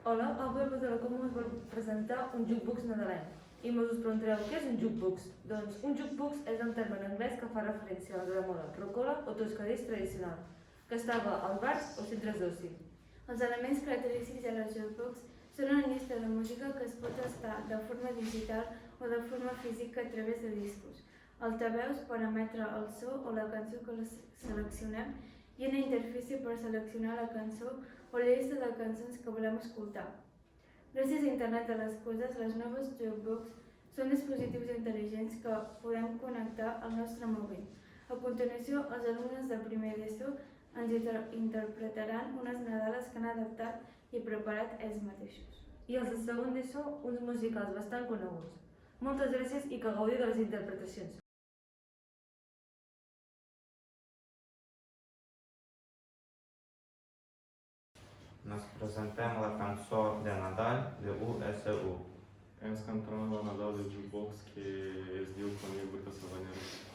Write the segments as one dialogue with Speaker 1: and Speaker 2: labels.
Speaker 1: Hola, avui el Botalacom us vol presentar un jukebox nadalenc i us preguntareu què és un jukebox? Doncs un jukebox és un terme en anglès que fa referència a la gramola, rocola o toscadís tradicional, que estava als bars o centres d'oci.
Speaker 2: Els elements característics de la jukebox són una llista de música que es pot estar de forma digital o de forma física a través de discos, altaveus per emetre el so o la cançó que seleccionem i una interfície per seleccionar la cançó o la llista de cançons que volem escoltar. Gràcies a Internet de les Coses, les noves jukebox són dispositius intel·ligents que podem connectar al nostre mòbil. A continuació, els alumnes de primer d'ESO ens interpretaran unes nadales que han adaptat i preparat ells mateixos.
Speaker 1: I els de segon d'ESO, uns musicals bastant coneguts. Moltes gràcies i que gaudiu de les interpretacions.
Speaker 3: Nos presentem la cançó de Nadal de USU.
Speaker 4: Ens cantăm la Nadal de jukebox que es diu Conil Bârcă să vă nerup.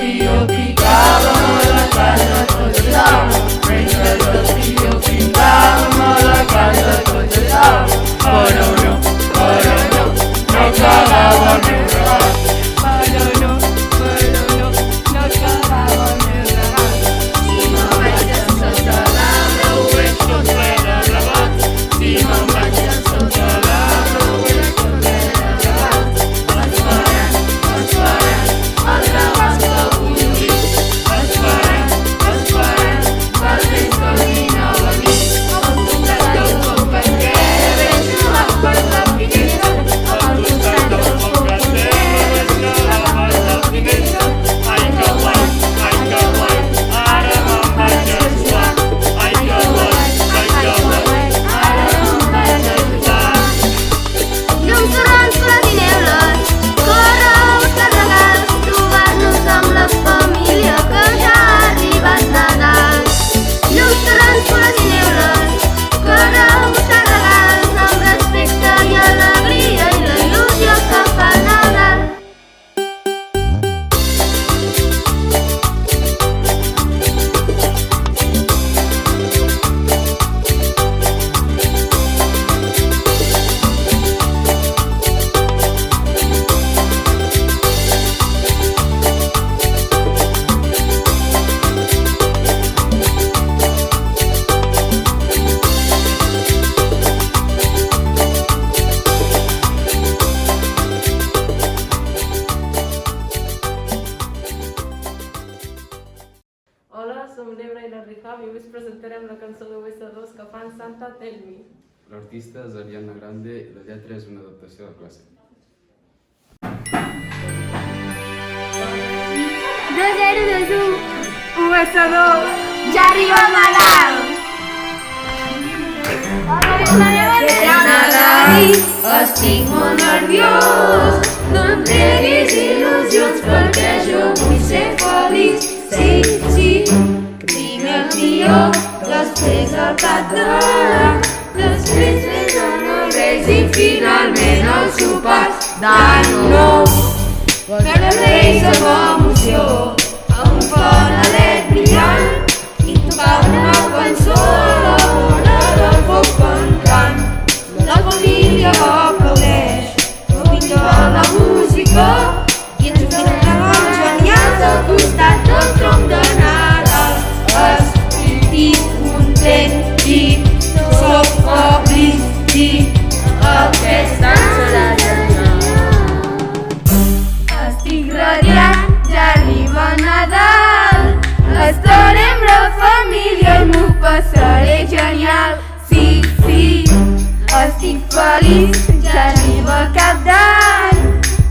Speaker 1: I avui us presentarem la cançó de US2 que fan Santa Tell Me.
Speaker 5: L'artista és Ariana Grande i la lletra és una adaptació de classe.
Speaker 2: 2021 US2 ja arriba a Nadal! Estic molt nerviós, no em treguis il·lusions perquè jo vull ser feliç. Sí, primer el tió, després el petó, després vés a Reis i finalment els sopars d'any nou.
Speaker 6: Cada reis amb emoció, amb un fanalet brillant, i tocar una cançó a la vora del foc cantant. La família aplaudeix, l'oïda de la música, i ens donem genials al costat del tronc de Nadal. Estic content i soc feliç i aquesta serà genial. Estic radiant, ja arriba Nadal. Estarem la família i m'ho passaré genial. Sí, sí, estic feliç, ja arriba Cap d'Any.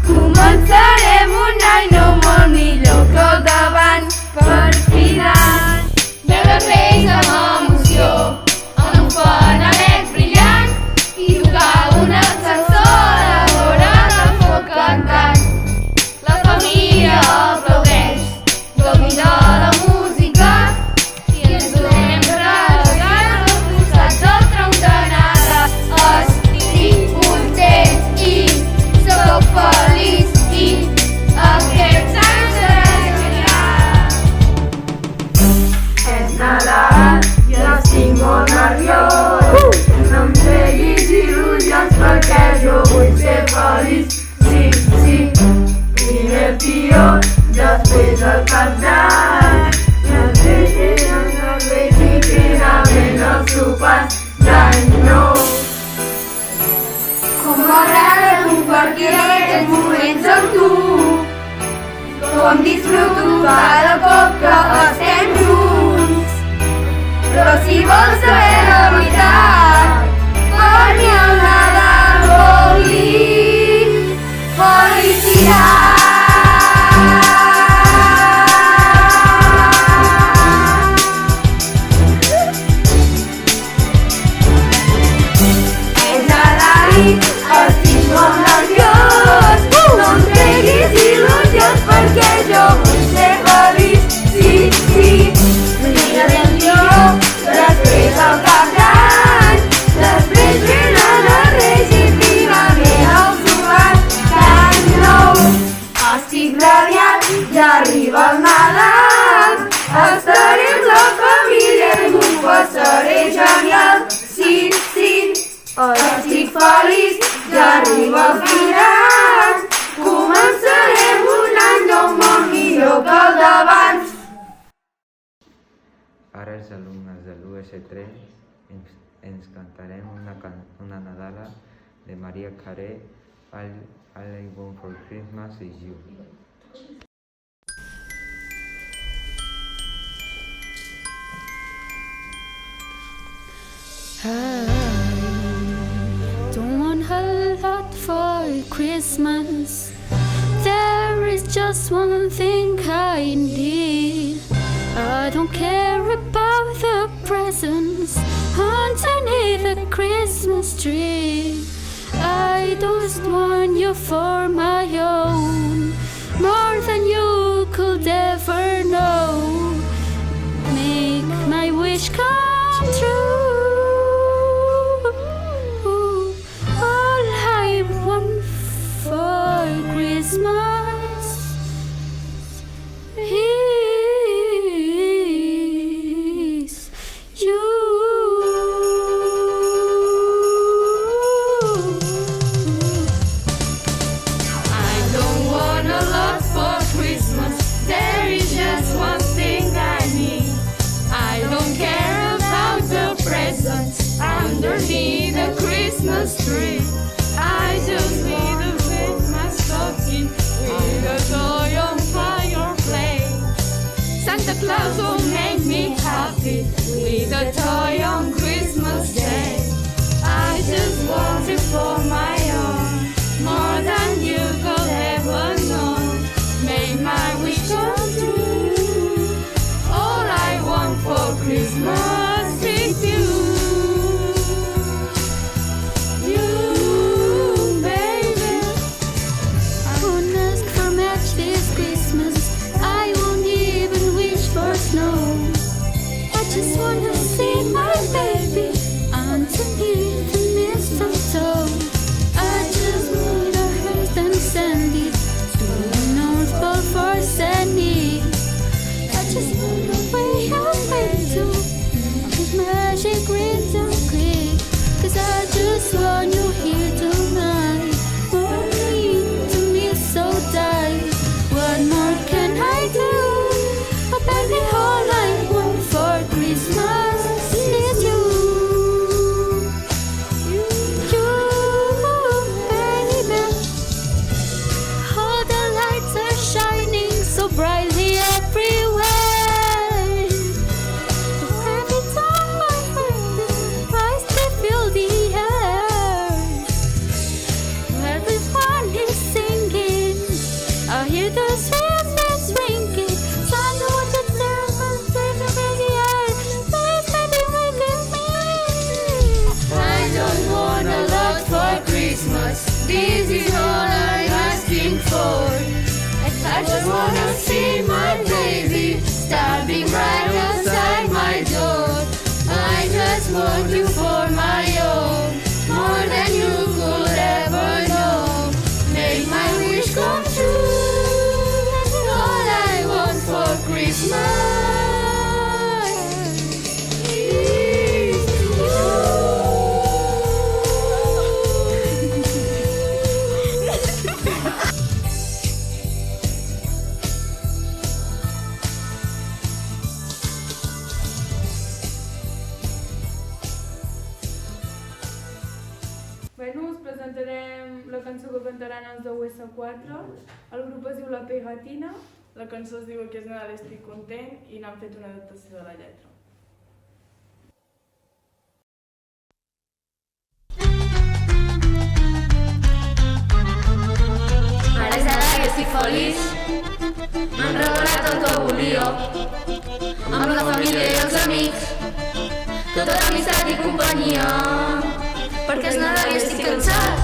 Speaker 6: Començarem un any nou molt millor que el d'abans. Per final, veure reis amb emoció, amb un fanalet brillant, i tocar una cançó a la vora del foc cantant. La família aplaudeix, domina la música, i ens donem regals al costat del tronc de Nadal. Estic content i soc feliç i aquest any serà genial. És Nadal i estic molt nerviós. No em treguis il·lusions perquè jo vull ser feliç. Sí, sí, primer tió, després el Cap d'Any. Després i finalment els sopars d'any nou. Com m'agrada compartir aquests moments amb tu. Com disfruto cada cop que estem junts. Però si vols saber la veritat, per mi el Nadal vol dir felicitat. És Nadal i estic molt nerviós. No em treguis il·lusions perquè jo vull ser feliç. Sí, sí, primer el tió, després el Cap d'Any, després venen els Reis i finalment el sopars d'any nou. Estic radiant, ja arriba el Nadal. Estarem la família i m'ho passaré genial. Sí, sí, estic feliç, ja arriba el final. Començarem un any nou molt millor que el d'abans.
Speaker 3: Ara els alumnes de l'US3 ens cantarem una Nadala de Maria Carey, All I Want for Christmas is You.
Speaker 7: I don't want a lot for Christmas. There is just one thing I need. I don't care about the presents underneath the Christmas tree. I just want you for my own, more than you could ever know. Make my wish come true. All I want for Christmas is you. I
Speaker 2: Bueno, us presentarem la cançó que cantaran els de US4. El grup es diu La Pegatina.
Speaker 8: La cançó es diu Aquest Nadal estic content i n'han fet una adaptació de la lletra.
Speaker 6: Ara és Nadal i estic feliç. M'han regalat el que volia. Amb la família i els amics. Tota l'amistat i companyia. Perquè és Nadal i estic cansat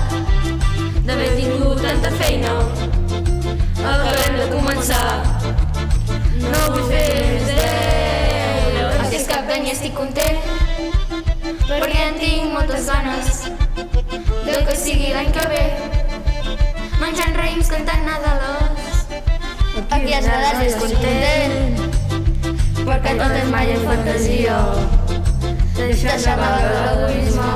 Speaker 6: d'haver tingut tanta feina. Acabem de començar. No vull fer més deures. Aquest és Cap d'Any i estic content perquè en tinc moltes ganes de que sigui l'any que ve. Menjant raïms, cantant Nadales. Aquí és Nadal i estic content perquè tot és malla i fantasia. Deixar l'egoisme,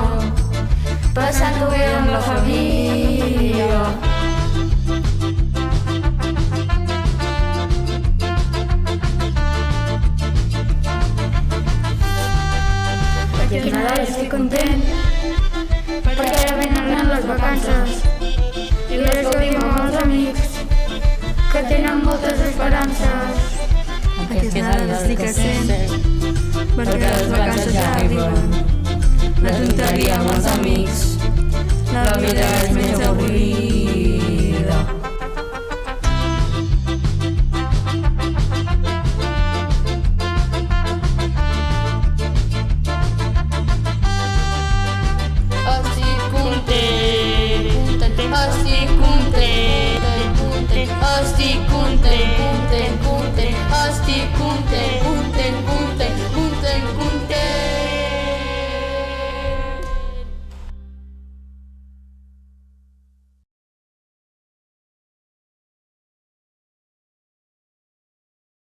Speaker 6: passant-ho bé amb la família. Aquest Nadal estic content perquè ara venen les vacances i les gaudim amb els amics que tenen moltes esperances. Aquest Nadal estic content perquè les vacances ja arriben. La tonteria amb els